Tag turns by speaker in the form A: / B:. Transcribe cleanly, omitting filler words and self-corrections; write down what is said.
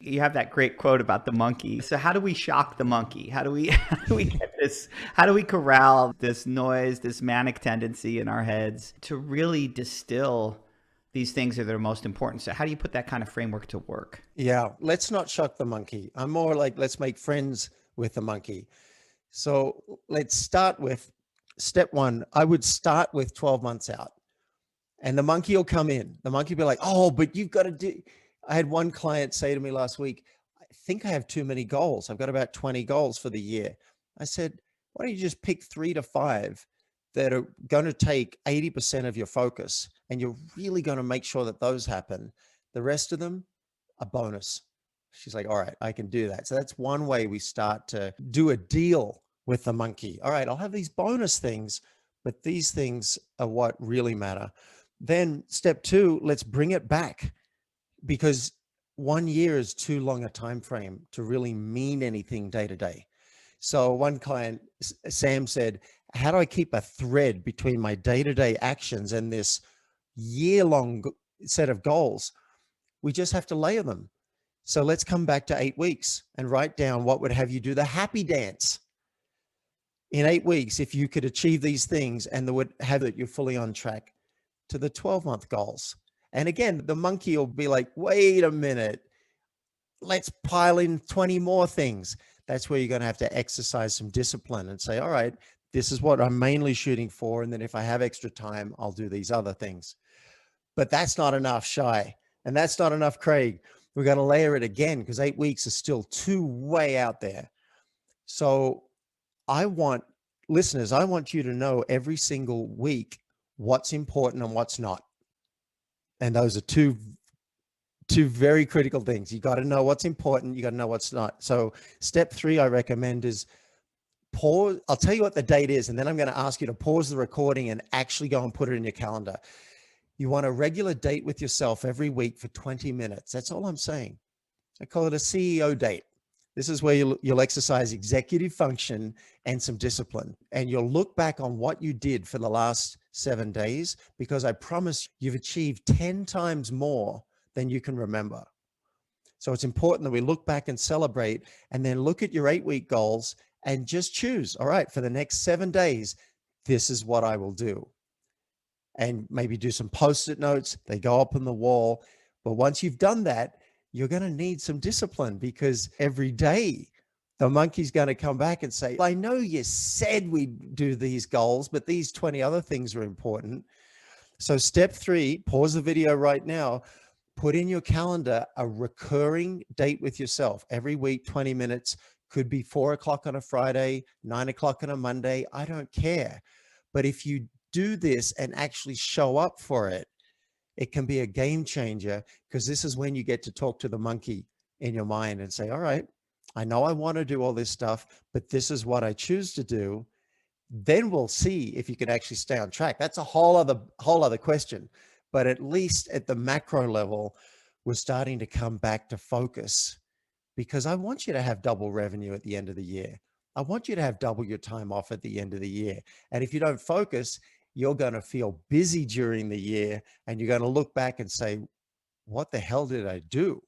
A: you have that great quote about the monkey. So how do we shock the monkey? How do we how do we get this? How do we corral this noise, this manic tendency in our heads to really distill these things that are most important? So how do you put that kind of framework to work?
B: Yeah, let's not shock the monkey. I'm more like, let's make friends with the monkey. So let's start with step one. I would start with 12 months out, and the monkey will come in. The monkey will be like, oh, but you've got to do. I had one client say to me last week, I think I have too many goals. I've got about 20 goals for the year. I said, why don't you just pick 3 to 5 that are going to take 80% of your focus, and you're really going to make sure that those happen. The rest of them, a bonus. She's like, all right, I can do that. So that's one way we start to do a deal with the monkey. All right, I'll have these bonus things, but these things are what really matter. Then step two, let's bring it back, because 1 year is too long a time frame to really mean anything day to day. So one client, Sam, said, how do I keep a thread between my day-to-day actions and this year-long set of goals? We just have to layer them. So let's come back to 8 weeks and write down what would have you do the happy dance in 8 weeks if you could achieve these things, and that would have it you're fully on track to the 12-month goals. And again, the monkey will be like, wait a minute, let's pile in 20 more things. That's where you're going to have to exercise some discipline and say, all right, this is what I'm mainly shooting for. And then if I have extra time, I'll do these other things. But that's not enough, Shy. And that's not enough, Craig. We're going to layer it again, because 8 weeks is still too way out there. So I want listeners, I want you to know every single week what's important and what's not. And those are two very critical things. You got to know what's important. You got to know what's not. So step 3, I recommend, is pause. I'll tell you what the date is, and then I'm going to ask you to pause the recording and actually go and put it in your calendar. You want a regular date with yourself every week for 20 minutes. That's all I'm saying. I call it a CEO date. This is where you'll exercise executive function and some discipline. And you'll look back on what you did for the last 7 days, because I promise you've achieved 10 times more than you can remember. So it's important that we look back and celebrate, and then look at your 8-week goals and just choose, all right, for the next 7 days, this is what I will do. And maybe do some Post-it notes. They go up on the wall. But once you've done that, you're going to need some discipline, because every day the monkey's going to come back and say, I know you said we'd do these goals, but these 20 other things are important. So step 3, pause the video right now. Put in your calendar a recurring date with yourself every week, 20 minutes. Could be 4 o'clock on a Friday, 9 o'clock on a Monday. I don't care. But if you do this and actually show up for it, it can be a game changer, because this is when you get to talk to the monkey in your mind and say, all right, I know I want to do all this stuff, but this is what I choose to do. Then we'll see if you can actually stay on track. That's a whole other question. But at least at the macro level, we're starting to come back to focus, because I want you to have double revenue at the end of the year. I want you to have double your time off at the end of the year. And if you don't focus, you're going to feel busy during the year, and you're going to look back and say, what the hell did I do?